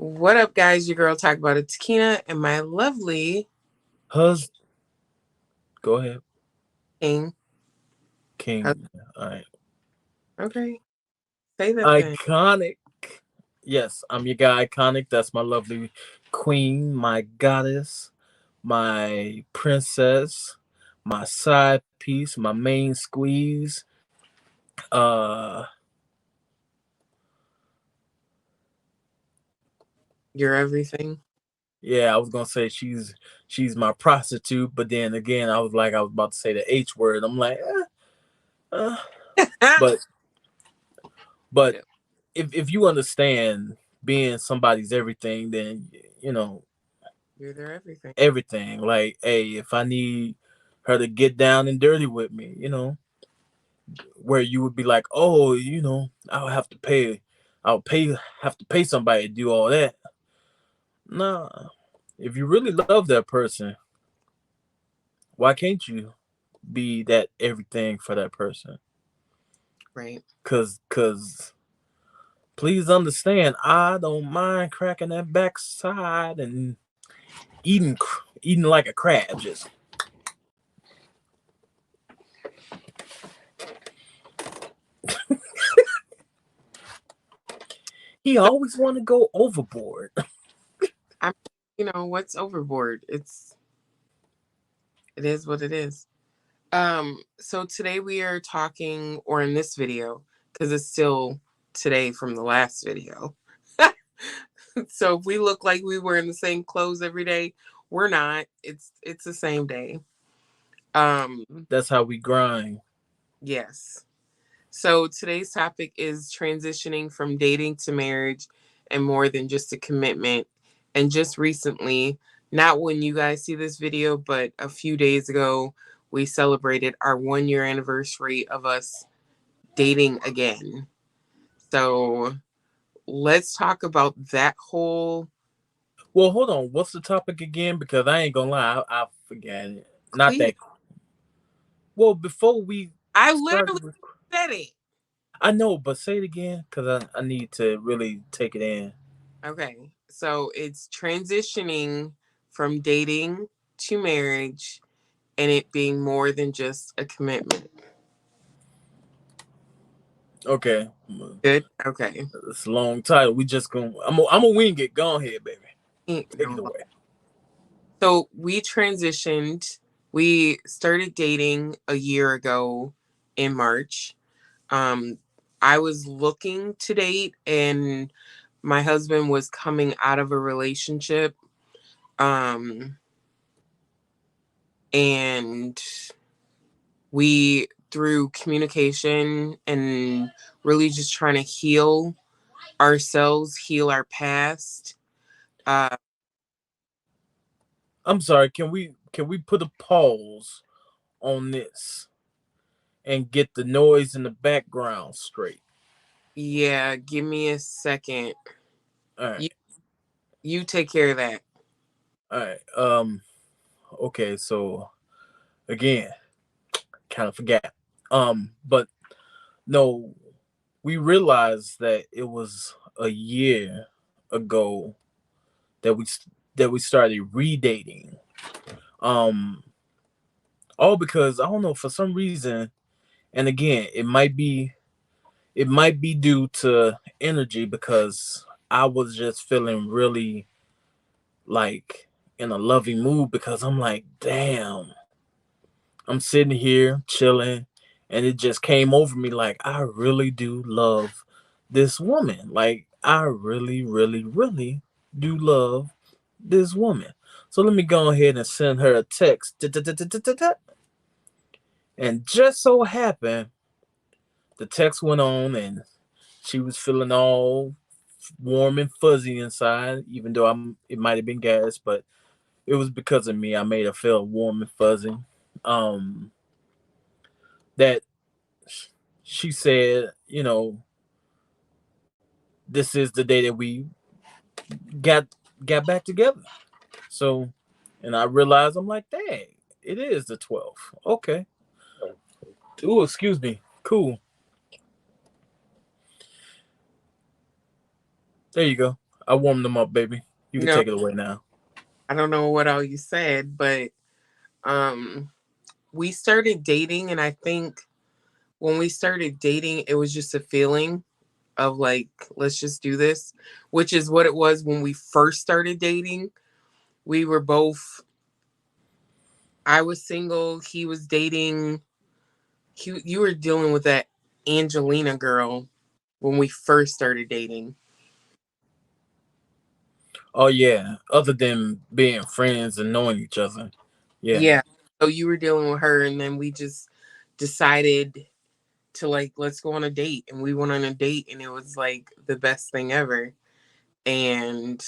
What up, guys? Your girl Talk About It, Takina, and my lovely Go ahead. King. King. All right. Okay, say that then. Iconic. Yes, I'm your guy, Iconic. That's my lovely queen, my goddess, my princess, my side piece, my main squeeze. Uh, You're everything. yeah, I was gonna say she's my prostitute, but then again, I was about to say the H word. I'm like, uh. but but Yeah, if you understand being somebody's everything, then you know you're their everything. everything. Like, hey, if I need her to get down and dirty with me, where you would be like, oh, I'll have to pay, have to pay somebody to do all that. Nah, if you really love that person, why can't you be that everything for that person? Right. Cause please understand, I don't mind cracking that backside and eating like a crab. Just he So always want to go overboard. I'm, what's overboard? It is what it is. So today we are talking, or in this video, because it's still today from the last video. So if we look like we were in the same clothes every day, we're not. It's the same day. Um, That's how we grind. yes. So today's topic is transitioning from dating to marriage and more than just a commitment. And just recently, not when you guys see this video, but a few days ago, we celebrated our 1 year anniversary of us dating again. So let's talk about that whole Well, hold on. What's the topic again? Because I ain't gonna lie, I forgot it. Not clean. that. Well, before we I literally started, said it. I know, but say it again because I need to really take it in. Okay. So it's transitioning from dating to marriage and it being more than just a commitment. Okay, Good. Okay. it's a long title. We just gonna. I'm gonna wing it. Go ahead, baby. Take it away. So we transitioned. We started dating a year ago in March. Um, I was looking to date, and my husband was coming out of a relationship. Um, and we, through communication and really just trying to heal ourselves, heal our past. Uh, I'm sorry. Can we put a pause on this and get the noise in the background straight? yeah, give me a second. All You right. you take care of that. All right. Okay. So again, kind of forgot. But no, we realized that it was a year ago that we started redating. Um, all because I don't know, for some reason, and again, it might be due to energy because I was just feeling really like in a loving mood because I'm like, damn, I'm sitting here chilling, and it just came over me like I really do love this woman. Like I really, really, really do love this woman. So let me go ahead and send her a text. And just so happened, the text went on, and she was feeling all warm and fuzzy inside, even though it might have been gas, but it was because of me. I made her feel warm and fuzzy. Um, that she said, this is the day that we got got back together. So, and I realized I'm like, dang, it is the 12th. Okay. Ooh, excuse me. Cool. There you go. I warmed them up, baby. You can No, take it away now. I don't know what all you said, but um, we started dating, and I think when we started dating, it was just a feeling of like, let's just do this, which is what it was when we first started dating. We were both, I was single, he was dating, you were dealing with that Angelina girl when we first started dating. Oh yeah. Other than being friends and knowing each other. Yeah. Yeah. So you were dealing with her, and then we just decided to like, let's go on a date. And we went on a date, and it was like the best thing ever. And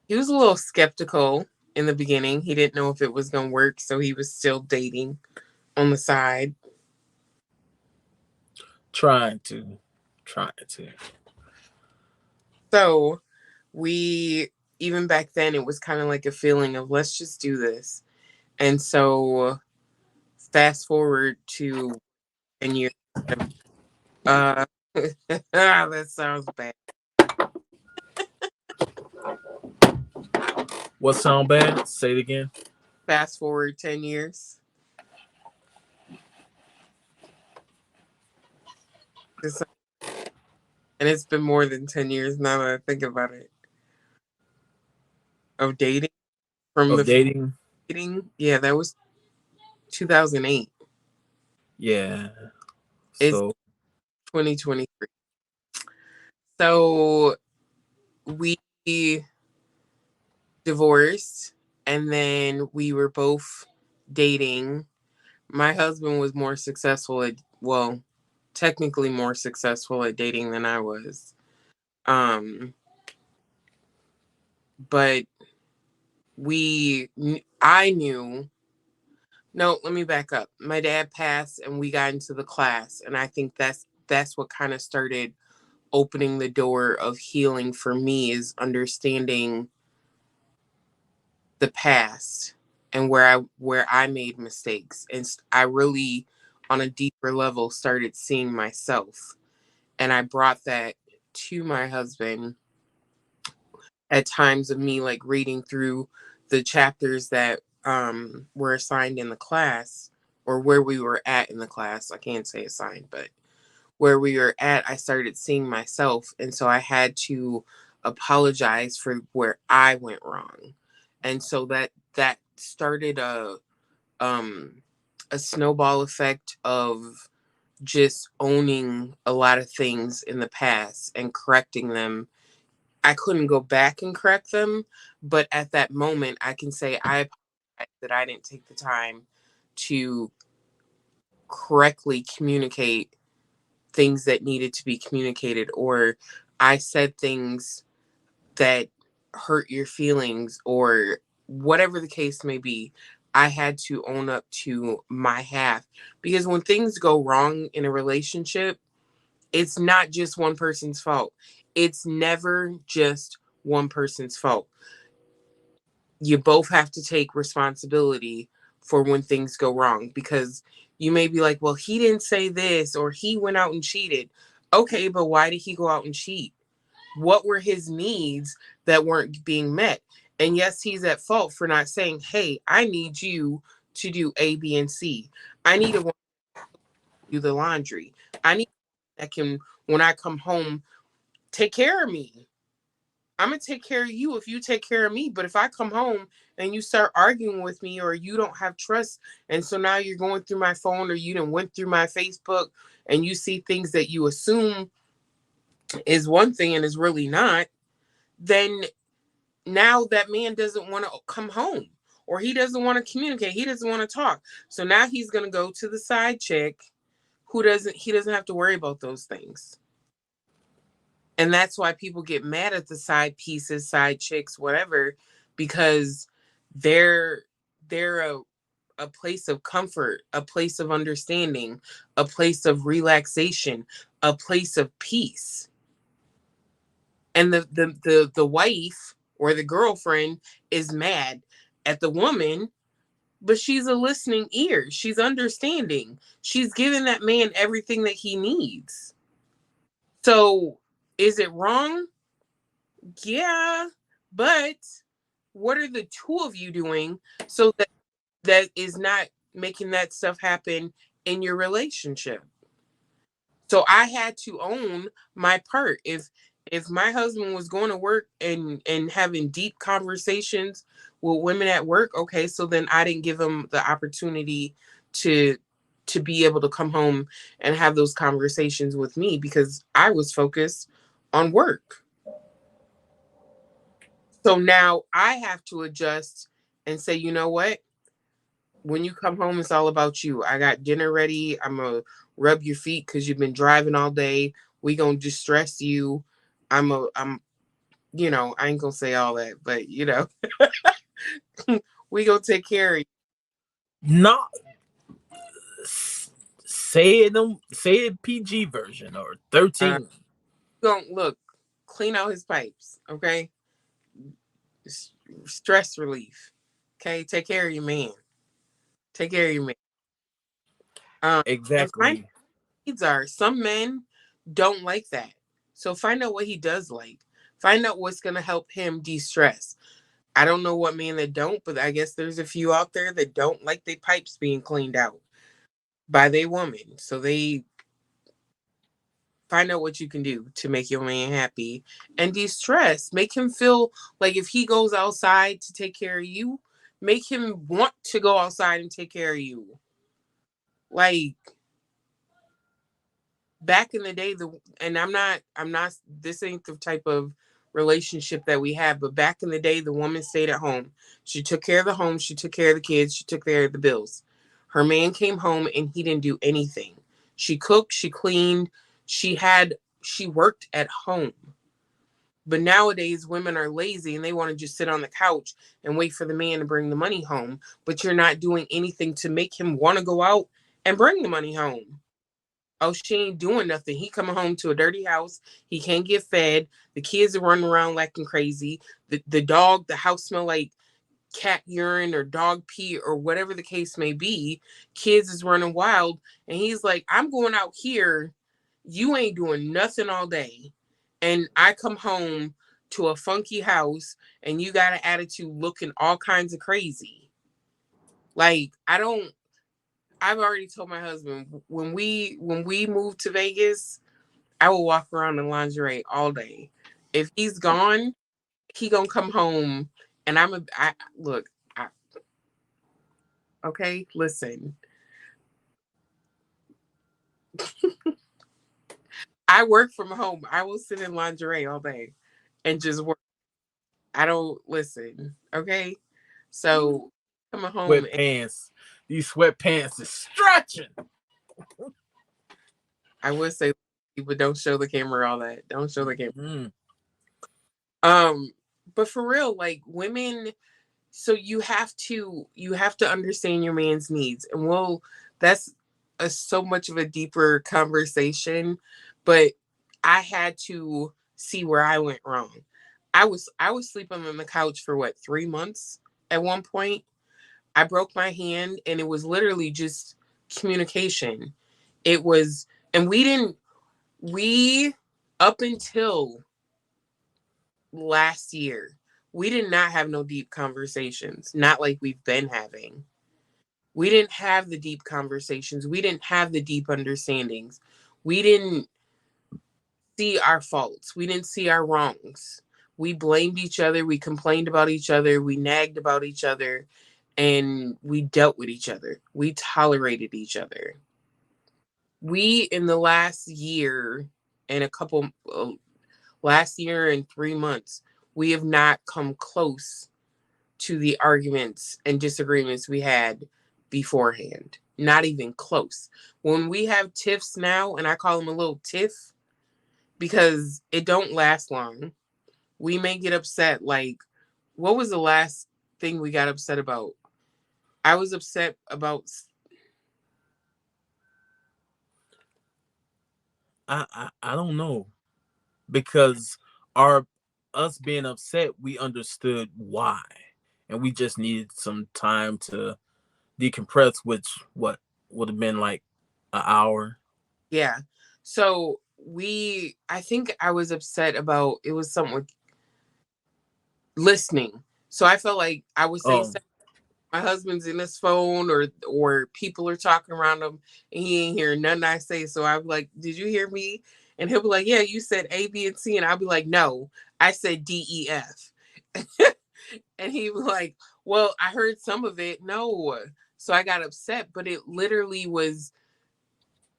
he was a little skeptical in the beginning. He didn't know if it was going to work. So he was still dating on the side. Trying to. Trying to. So we, even back then, it was kind of like a feeling of let's just do this. And so fast forward to 10 years. Uh, that sounds bad. What sound bad? Say it again. Fast forward 10 years. It's- And it's been more than 10 years now that I think about it of dating from Of the dating. dating. Yeah, that was 2008. Yeah. It's So 2023. So we divorced, and then we were both dating. My husband was more successful at, well, technically more successful at dating than I was. Um, but I knew, no, let me back up. My dad passed and we got into the class, and I think that's what kind of started opening the door of healing for me, is understanding the past and where I made mistakes, and I really on a deeper level started seeing myself, and I brought that to my husband at times of me like reading through the chapters that were assigned in the class, or where we were at in the class. I can't say assigned, but where we were at, I started seeing myself, and so I had to apologize for where I went wrong. And so that started um a snowball effect of just owning a lot of things in the past and correcting them. I couldn't go back and correct them, but at that moment I can say I apologize that I didn't take the time to correctly communicate things that needed to be communicated, or I said things that hurt your feelings, or whatever the case may be. I had to own up to my half, because when things go wrong in a relationship, it's not just one person's fault. It's never just one person's fault. You both have to take responsibility for when things go wrong, because you may be like, well, he didn't say this, or he went out and cheated. Okay, but why did he go out and cheat? What were his needs that weren't being met? And yes, he's at fault for not saying, hey, I need you to do A, B, and C. I need to do the laundry. I need that can, when I come home, take care of me. I'm gonna take care of you if you take care of me. But if I come home and you start arguing with me, or you don't have trust, and so now you're going through my phone, or you done went through my Facebook, and you see things that you assume is one thing and is really not, then now that man doesn't want to come home, or he doesn't want to communicate. He doesn't want to talk. So now he's gonna go to the side chick who doesn't. He doesn't have to worry about those things. And that's why people get mad at the side pieces, side chicks, whatever, because they're they're a place of comfort, a place of understanding, a place of relaxation, a place of peace. And the wife or the girlfriend is mad at the woman, but she's a listening ear. She's understanding. She's giving that man everything that he needs. So is it wrong? Yeah, but what are the two of you doing so that that is not making that stuff happen in your relationship? So I had to own my part. If my husband was going to work and having deep conversations with women at work, okay, so then I didn't give him the opportunity to be able to come home and have those conversations with me because I was focused on work. So now I have to adjust and say, you know what? When you come home, it's all about you. I got dinner ready. I'm gonna rub your feet because you've been driving all day. We gonna distress you. I'm I ain't gonna say all that, but we gonna take care of you. Not say it PG version or Uh, 13. don't look, clean out his pipes, okay? S- Stress relief. Okay, take care of your man. Take care of your man. And find Exactly. needs are. Some men don't like that. So find out what he does like. Find out what's going to help him de stress. I don't know what men that don't, but I guess there's a few out there that don't like their pipes being cleaned out by their woman. So they find out what you can do to make your man happy and de stress. Make him feel like if he goes outside to take care of you, make him want to go outside and take care of you. Like back in the day, and I'm not this ain't the type of relationship that we have, but back in the day the woman stayed at home. She took care of the home, she took care of the kids, she took care of the bills. Her man came home and he didn't do anything. She cooked, she cleaned, she worked at home. But nowadays women are lazy and they want to just sit on the couch and wait for the man to bring the money home, but you're not doing anything to make him want to go out and bring the money home. Oh, she ain't doing nothing. He coming home to a dirty house. He can't get fed. The kids are running around acting crazy. The house smell like cat urine or dog pee or whatever the case may be. Kids is running wild. And he's like, I'm going out here. You ain't doing nothing all day. And I come home to a funky house and you got an attitude looking all kinds of crazy. Like, I've already told my husband when we move to Vegas, I will walk around in lingerie all day. If he's gone, he gonna come home, and I look. Okay, listen. I work from home. I will sit in lingerie all day, and just work. I don't listen. Okay, so coming home, and Sweatpants. These sweatpants is stretching. I would say, but don't show the camera all that. Don't show the camera. Mm. Um, but for real, like women, so you have to understand your man's needs, and that's so much of a deeper conversation, but I had to see where I went wrong. I was sleeping on the couch for what, 3 months at one point. I broke my hand and it was literally just communication. It was, and we up until last year, we did not have no deep conversations, not like we've been having. We didn't have the deep conversations. We didn't have the deep understandings. We didn't see our faults. We didn't see our wrongs. We blamed each other. We complained about each other. We nagged about each other. And we dealt with each other. We tolerated each other. We, in the and a couple, last year and 3 months, we have not come close to the arguments and disagreements we had beforehand. Not even close. When we have tiffs now, and I call them a little tiff because it don't last long, we may get upset. Like, what was the last thing we got upset about? I was upset about, I don't know because our us being upset, we understood why, and we just needed some time to decompress, which what would have been like an hour. yeah. So I think I was upset about, it was something with listening. So I felt like I would say Oh, something, my husband's in his phone, or people are talking around him and he ain't hearing nothing I say. So I'm like, did you hear me? And he'll be like, yeah, you said A, B, and C. And I'll be like, no, I said D, E, F. And he was like, well, I heard some of it. No. So I got upset, but it literally was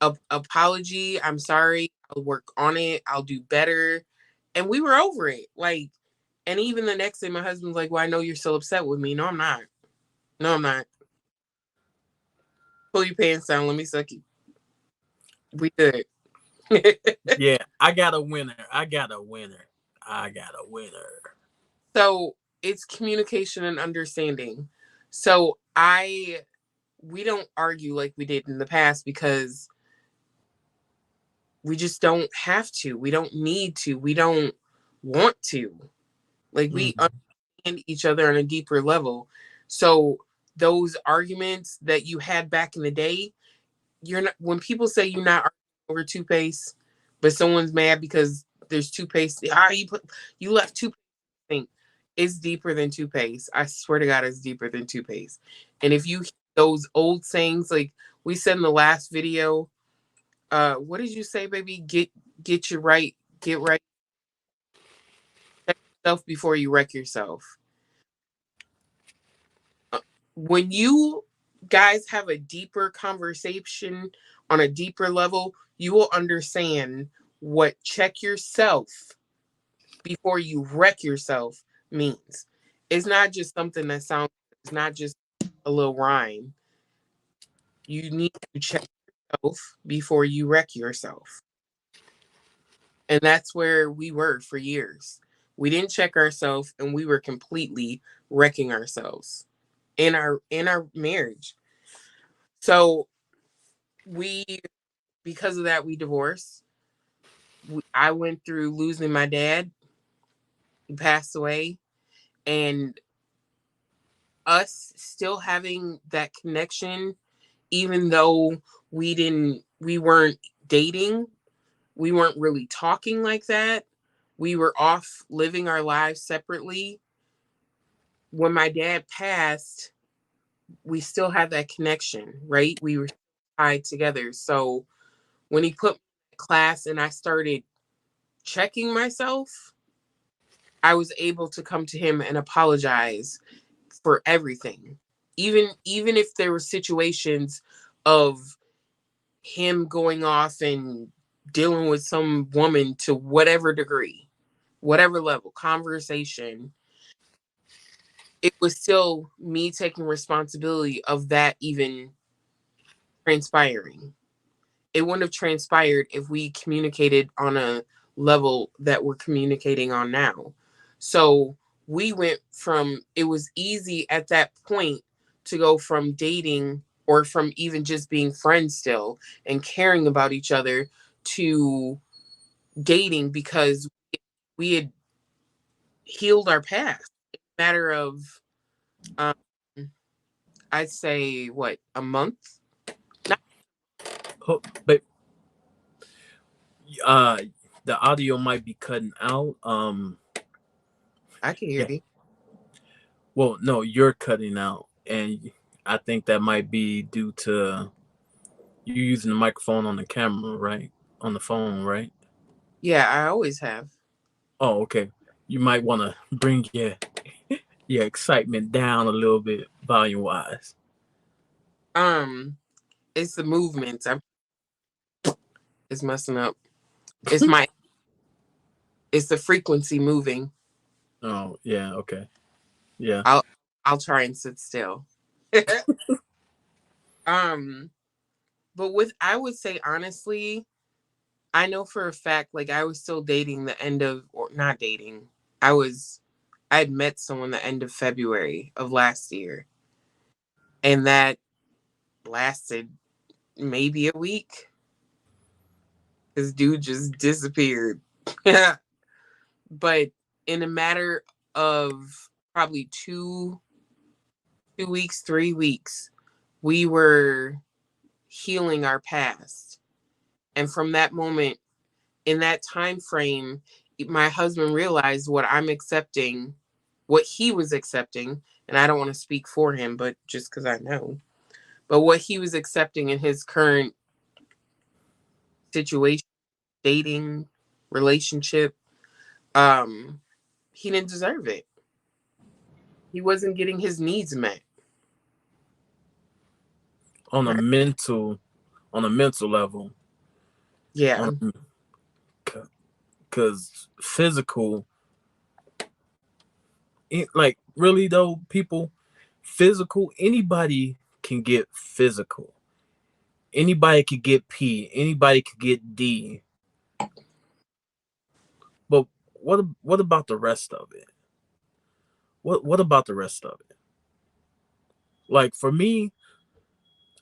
a apology. I'm sorry. I'll work on it. I'll do better. And we were over it. Like, and even the next day, my husband's like, well, I know you're still upset with me. No, I'm not. No, I'm not. Pull your pants down. Let me suck you. We good. yeah, I got a winner. I got a winner. I got a winner. So it's communication and understanding. So we don't argue like we did in the past because we just don't have to. We don't need to. We don't want to. Like we Mhm. understand each other on a deeper level. So those arguments that you had back in the day, you're not, when people say you're not arguing over toothpaste, but someone's mad because there's toothpaste. You left toothpaste. It's deeper than toothpaste. I swear to God, it's deeper than toothpaste. And if you those old sayings, like we said in the last video, what did you say, baby? Get your right, get right, check yourself before you wreck yourself. When you guys have a deeper conversation on a deeper level, you will understand what check yourself before you wreck yourself means. It's not just something that sounds, it's not just a little rhyme. You need to check yourself before you wreck yourself. And that's where we were for years. We didn't check ourselves and we were completely wrecking ourselves in our marriage. So we because of that we divorced. I went through losing my dad. He passed away, and us still having that connection, even though we weren't dating, we weren't really talking like that. We were off living our lives separately. When my dad passed, we still had that connection, right? We were tied together. So when he put me in class and I started checking myself, I was able to come to him and apologize for everything. Even if there were situations of him going off and dealing with some woman to whatever degree, whatever level, conversation, it was still me taking responsibility of that even transpiring. It wouldn't have transpired if we communicated on a level that we're communicating on now. So we went from, it was easy at that point to go from dating or from even just being friends still and caring about each other to dating because we had healed our past. It's a matter of, um, I'd say, what, a month? Not, Oh, but uh, the audio might be cutting out. I can hear Yeah. you. Well, no, you're cutting out, and I think that might be due to you using the microphone on the camera, right? On the phone, right? Yeah, I always have. Oh, okay. You might want to bring your excitement down a little bit, volume wise. Um, it's the movements. It's messing up. It's my it's the frequency moving. Oh, yeah, okay, yeah. I'll I'll try and sit still. um, but with I would say honestly, I know for a fact like I was still dating the end of or not dating. I had met someone the end of February of last year, and that lasted maybe a week. This dude just disappeared. But in a matter of probably 2 weeks, 3 weeks, we were healing our past. And from that moment, in that time frame, my husband realized what I'm accepting what he was accepting, and I don't want to speak for him, but just because I know, but what he was accepting in his current situation, dating, relationship, um, he didn't deserve it. He wasn't getting his needs met. on a Right. mental on a mental level, Yeah. on because physical, like really though, people, physical, anybody can get physical. Anybody could get P. Anybody could get D. But what about the rest of it? What about the rest of it? Like for me,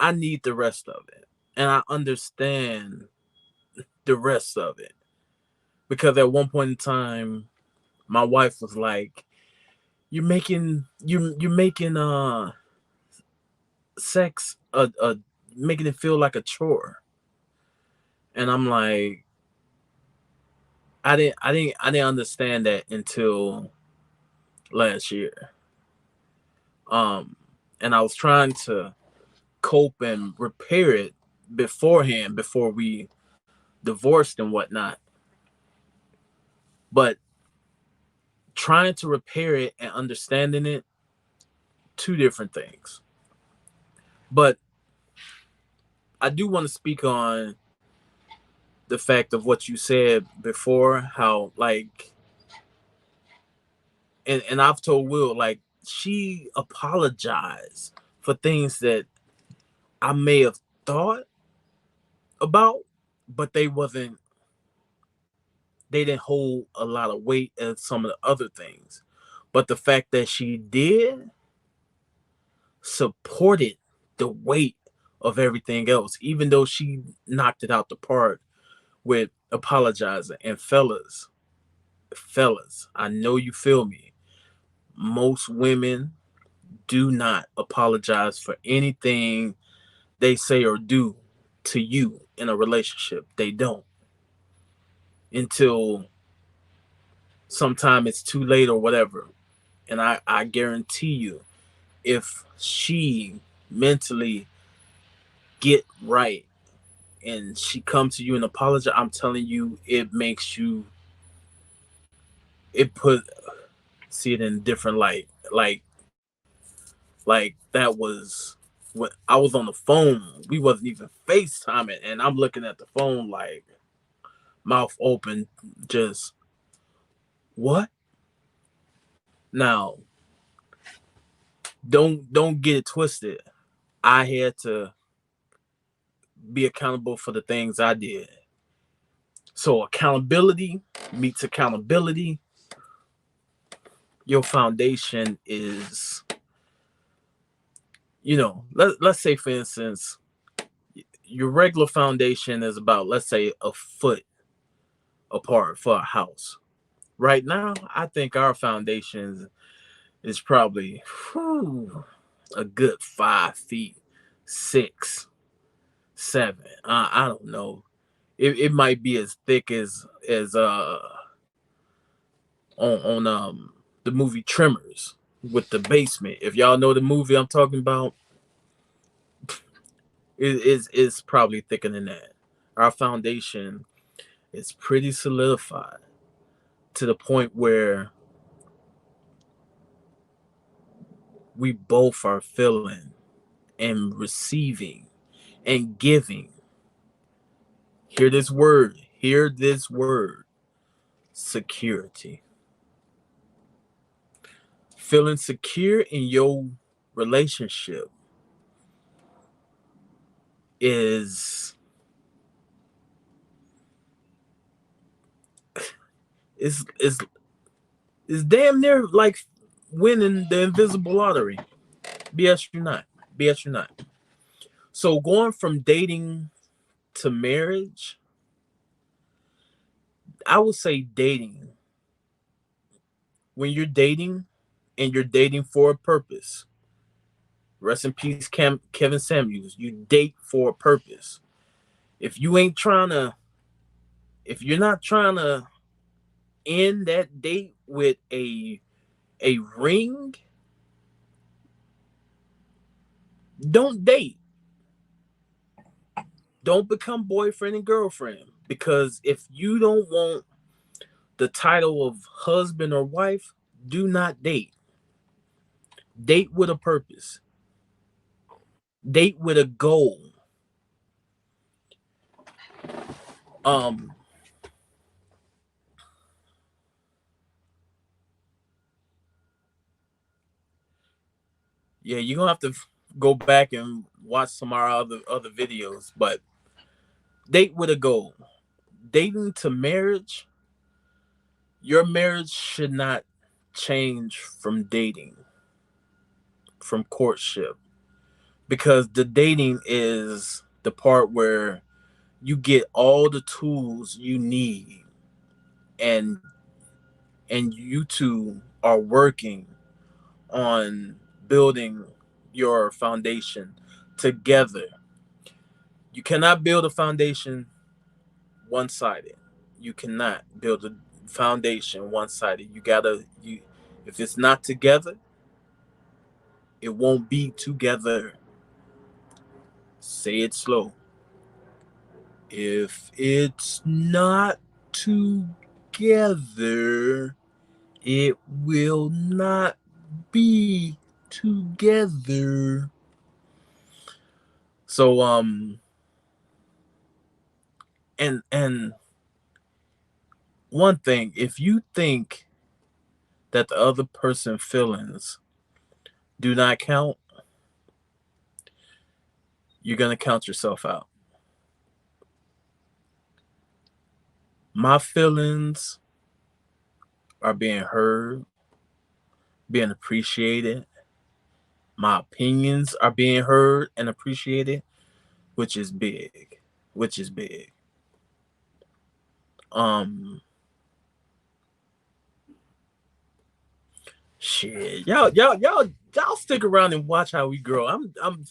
I need the rest of it, and I understand the rest of it because at one point in time, my wife was like, you're making sex making it feel like a chore," and I'm like, I didn't understand that until last year. Um, and I was trying to cope and repair it beforehand before we divorced and whatnot. But trying to repair it and understanding it, two different things. But I do want to speak on the fact of what you said before, how like, and I've told Will, like, she apologized for things that I may have thought about, but they didn't hold a lot of weight as some of the other things. But the fact that she did supported the weight of everything else, even though she knocked it out the park with apologizing. And fellas, I know you feel me. Most women do not apologize for anything they say or do to you in a relationship. They don't until sometime it's too late or whatever. And I guarantee you, if she mentally get right and she come to you and apologize, I'm telling you, it makes you, it put, see it in a different light. Like that was when I was on the phone. We wasn't even FaceTiming, and I'm looking at the phone like mouth open, just what? Now, don't get it twisted. I had to be accountable for the things I did. So accountability meets accountability. Your foundation is, let's say for instance, your regular foundation is about, let's say, a foot apart for a house. Right now, I think our foundation is probably a good 5 feet, 6, 7. I don't know. It might be as thick as on the movie Tremors with the basement. If y'all know the movie I'm talking about, it's probably thicker than that. Our foundation is pretty solidified to the point where we both are feeling and receiving and giving. Hear this word, security. Feeling secure in your relationship is is is damn near like winning the invisible lottery. BS you not. BS you not. So going from dating to marriage, I would say dating. When you're dating and you're dating for a purpose. Rest in peace, Kevin Samuels. You date for a purpose. If you ain't trying to, if you're not trying to end that date with a a ring, don't date. Don't become boyfriend and girlfriend. Because if you don't want the title of husband or wife, do not date. Date with a purpose. Date with a goal. Um, yeah, you're gonna have to go back and watch some of our other videos, but date with a goal. Dating to marriage, your marriage should not change from dating, from courtship, because the dating is the part where you get all the tools you need, and you two are working on building your foundation together. You cannot build a foundation one-sided. You cannot build a foundation one-sided. You if it's not together, it won't be together. Say it slow. If it's not together, it will not be together. So and one thing, if you think that the other person's feelings do not count, you're gonna count yourself out. My feelings are being heard, being appreciated. My opinions are being heard and appreciated, which is big. Which is big. Um Shit. Y'all stick around and watch how we grow. I'm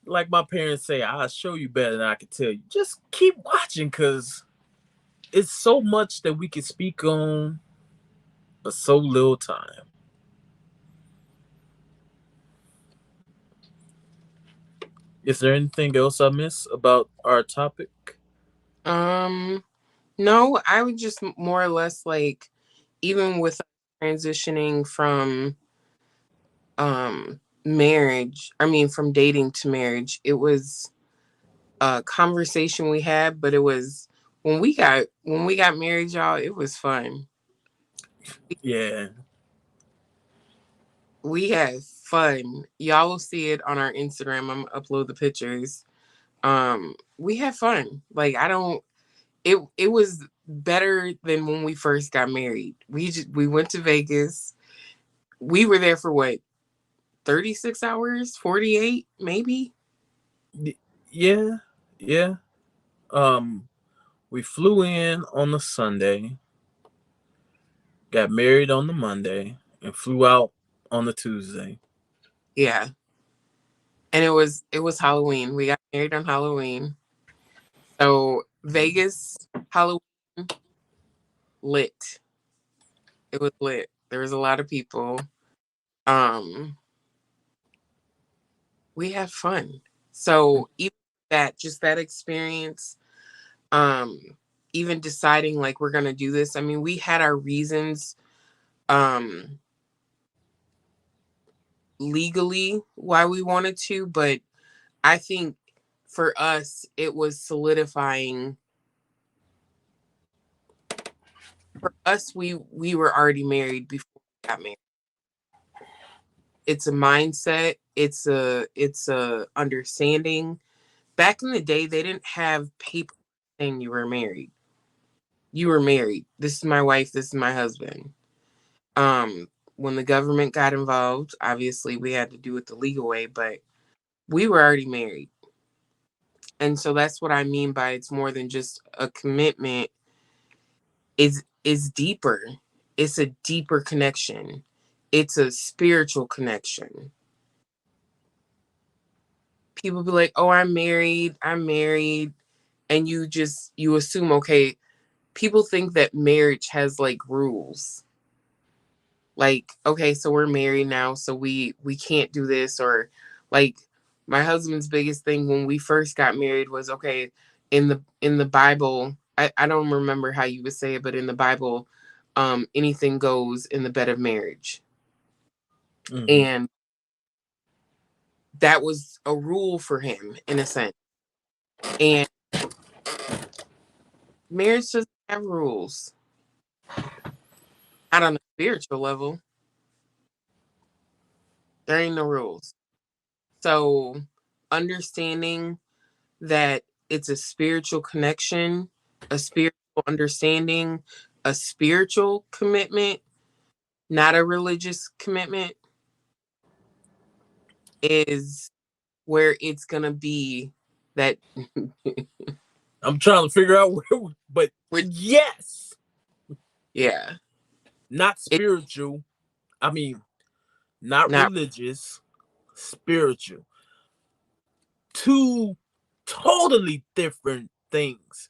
like my parents say, I'll show you better than I can tell you. Just keep watching, cause it's so much that we can speak on, but so little time. Is there anything else I miss about our topic? Um, no, I would just more or less like, even with transitioning from marriage, I mean from dating to marriage, it was a conversation we had, but it was when we got married, y'all, it was fun. Yeah. We had fun. Y'all will see it on our Instagram. I'm gonna upload the pictures. We had fun. Like I don't it was better than when we first got married. We went to Vegas. We were there for what, 36 hours, 48 maybe. Yeah. Yeah. Um we flew in on the Sunday, got married on the Monday, and flew out on the Tuesday. Yeah, and it was Halloween. We got married on Halloween, so Vegas Halloween lit. It was lit. There was a lot of people. Um, we had fun. So even that, just that experience, um, even deciding like we're gonna do this. I mean, we had our reasons, um, legally why we wanted to, but I think for us it was solidifying. For us, we were already married before we got married. It's a mindset. It's a understanding. Back in the day, they didn't have paper saying you were married. You were married. This is my wife. This is my husband. When the government got involved, obviously we had to do it the legal way, but we were already married. And so that's what I mean by it's more than just a commitment. Is deeper. It's a deeper connection. It's a spiritual connection. People be like, "Oh, I'm married. I'm married." And you assume, okay, people think that marriage has like rules. Like, okay, so we're married now, so we can't do this. Or like my husband's biggest thing when we first got married was, okay, in the Bible, I don't remember how you would say it, but in the Bible, anything goes in the bed of marriage. Hmm. And that was a rule for him in a sense. And marriage doesn't have rules. Not on a spiritual level. There ain't no rules. So understanding that it's a spiritual connection, a spiritual understanding, a spiritual commitment, not a religious commitment, is where it's gonna be that I'm trying to figure out where, but which yes, yeah. not It spiritual. I mean, not not religious, spiritual. Two totally different things.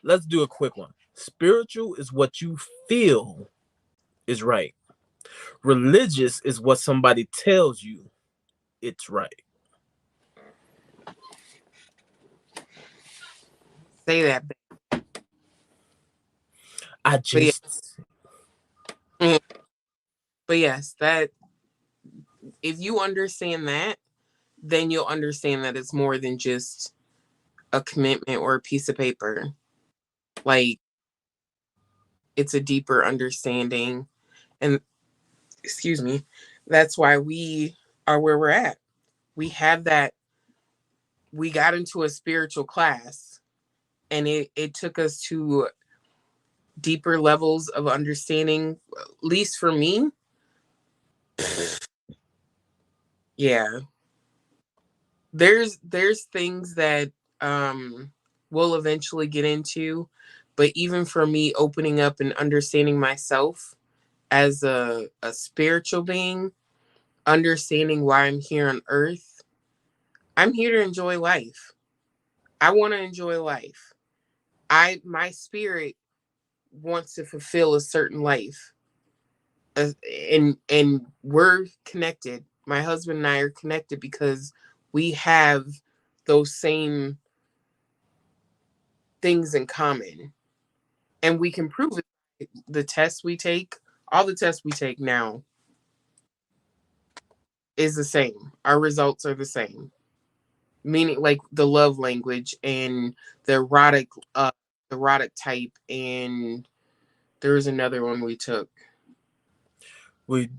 Let's do a quick one. Spiritual is what you feel is right. Religious is what somebody tells you it's right. say that, I but yeah. just Mm, but yes, that if you understand that, then you'll understand that it's more than just a commitment or a piece of paper. Like it's a deeper understanding. And excuse me, that's why we are where we're at. We have that, we got into a spiritual class, and it took us to deeper levels of understanding, at least for me. Yeah. There's things that we'll eventually get into, but even for me opening up and understanding myself as a spiritual being, understanding why I'm here on earth. I'm here to enjoy life. I want to enjoy life. My spirit wants to fulfill a certain life. And we're connected. My husband and I are connected because we have those same things in common. And we can prove it. The tests we take, all the tests we take now is the same. Our results are the same. Meaning like the love language and the erotic type, and there was another one we took. we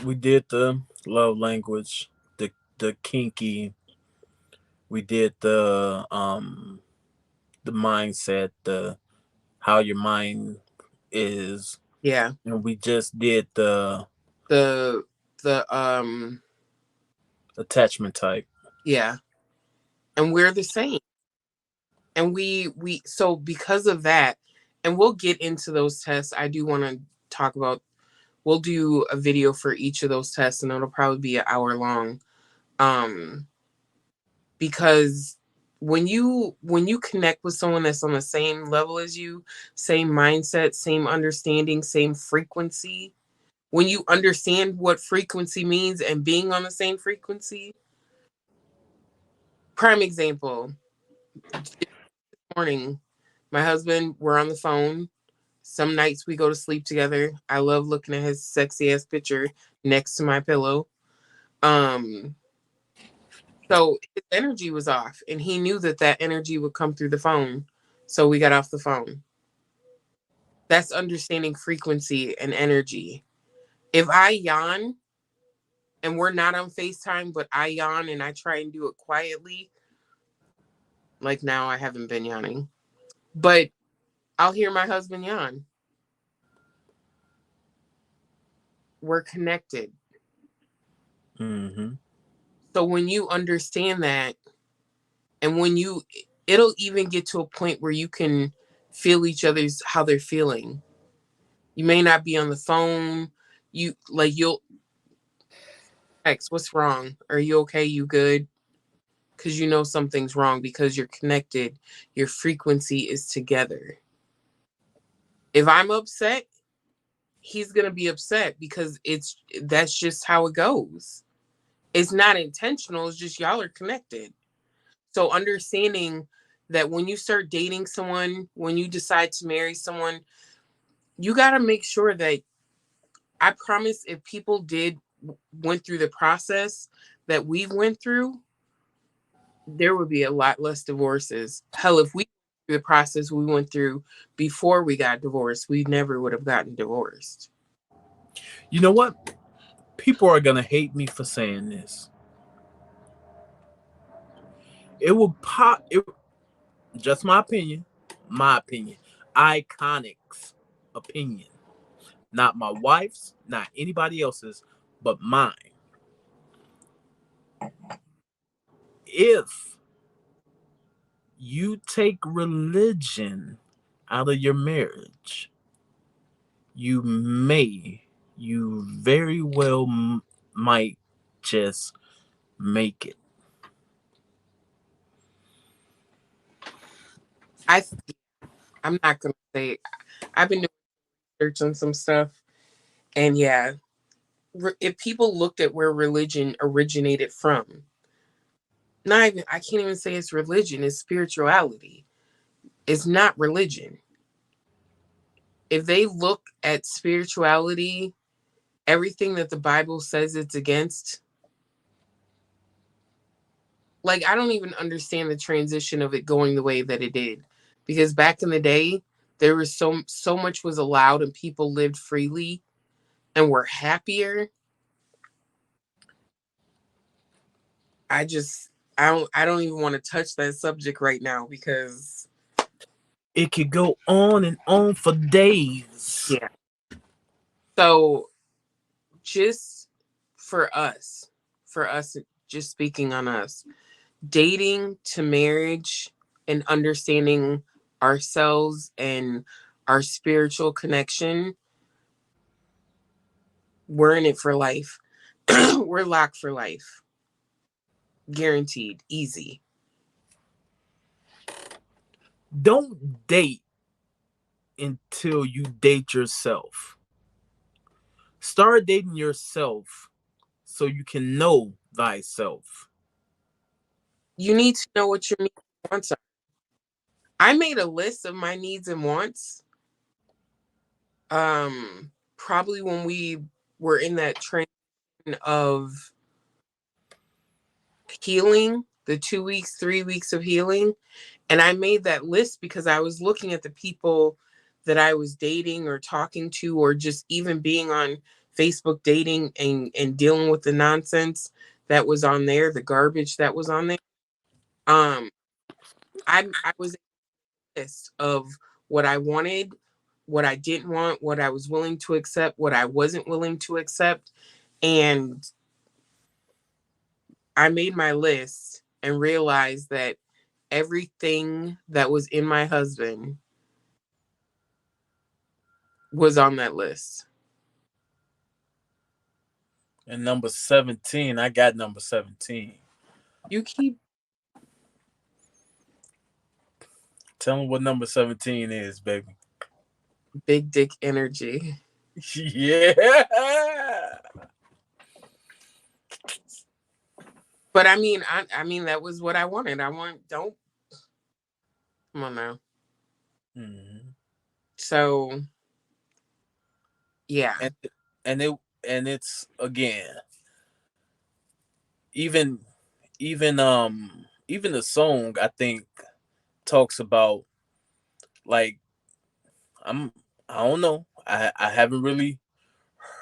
we did the love language, the kinky, we did the mindset, the how your mind is, Yeah. and we just did the The the attachment type. yeah. And we're the same. And we so because of that, and we'll get into those tests. I do want to talk about, we'll do a video for each of those tests, and it'll probably be an hour long. Um because when you connect with someone that's on the same level as you, same mindset, same understanding, same frequency, when you understand what frequency means and being on the same frequency. Prime example, this morning, my husband, we're on the phone. Some nights we go to sleep together. I love looking at his sexy ass picture next to my pillow. Um, so his energy was off, and he knew that that energy would come through the phone. So we got off the phone. That's understanding frequency and energy. If I yawn and we're not on FaceTime, but I yawn and I try and do it quietly, like now I haven't been yawning, but I'll hear my husband yawn. We're connected. Mm-hmm. So when you understand that, and when you, it'll even get to a point where you can feel each other's how they're feeling. You may not be on the phone. You'll text, what's wrong? Are you okay? You good? Because you know something's wrong because you're connected. Your frequency is together. If I'm upset, he's going to be upset because that's just how it goes. It's not intentional, it's just y'all are connected. So understanding that when you start dating someone, when you decide to marry someone, you got to make sure that, I promise, if people went through the process that we went through, there would be a lot less divorces. Hell, if we the process we went through before we got divorced, we never would have gotten divorced. You know what? People are gonna hate me for saying this. It will pop. It just my opinion. My opinion. Iconic's opinion. Not my wife's, not anybody else's, but mine. If you take religion out of your marriage, you very well might just make it. I I'm not gonna say, I've been doing research on some stuff, and yeah, if people looked at where religion originated from, not even, I can't even say it's religion, it's spirituality. It's not religion. If they look at spirituality, everything that the Bible says it's against, like, I don't even understand the transition of it going the way that it did. Because back in the day, there was so much was allowed and people lived freely and were happier. I just I don't even want to touch that subject right now because It could go on and on for days. yeah. So just for us, just speaking on us, dating to marriage and understanding ourselves and our spiritual connection, we're in it for life. We're locked for life. Guaranteed. Easy. Don't date until you date yourself. Start dating yourself so you can know thyself. You need to know what your needs and wants are. I made a list of my needs and wants. Probably when we were in that train of healing, the 2 weeks, 3 weeks of healing. And I made that list because I was looking at the people that I was dating or talking to, or just even being on Facebook dating and dealing with the nonsense that was on there, the garbage that was on there. Um, I was a list of what I wanted, what I didn't want, what I was willing to accept, what I wasn't willing to accept. And I made my list and realized that everything that was in my husband was on that list. And number 17, I got number 17. You keep Tell them what number 17 is, baby. big dick energy. Yeah. But I mean that was what I wanted. Don't come on now. Mhm. So yeah. And and it and it's again, even even the song I think talks about, like, I'm I don't know. I haven't really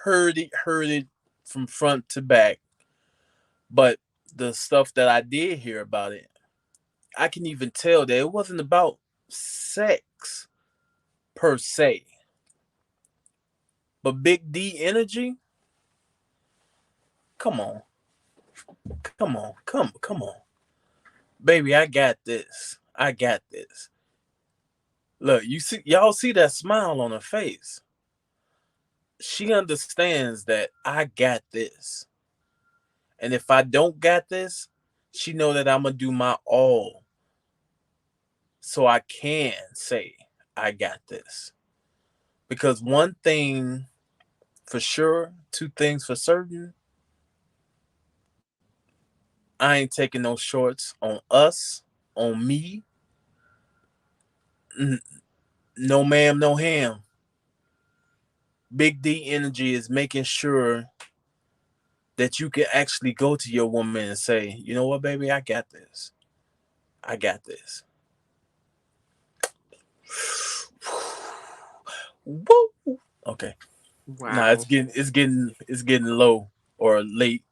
heard it from front to back, but the stuff that I did hear about it, I can even tell that it wasn't about sex per se. But Big D energy, come on. Come on. Baby, I got this. I got this. Look, y'all see that smile on her face. She understands that I got this. And if I don't got this, she know that I'm gonna do my all so I can say I got this. Because one thing for sure, two things for certain. I ain't taking no shorts on us, on me. N- no ma'am, no ham. Big D energy is making sure that you can actually go to your woman and say, you know what, baby, I got this. I got this. Woo. Okay. Nah, Wow. it's getting low or late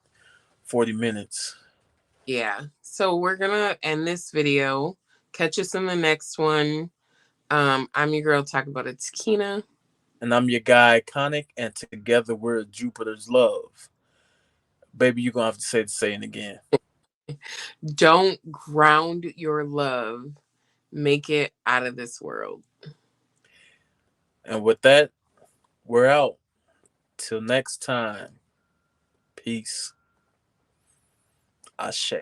40 minutes. Yeah. So we're gonna end this video. Catch us in the next one. I'm your girl talking about it's Kina. And I'm your guy, Iconic, and together we're Jupiter's Love. Baby, you're gonna have to say the saying again. Don't ground your love. Make it out of this world. And with that, we're out. Till next time. Peace. Ashe.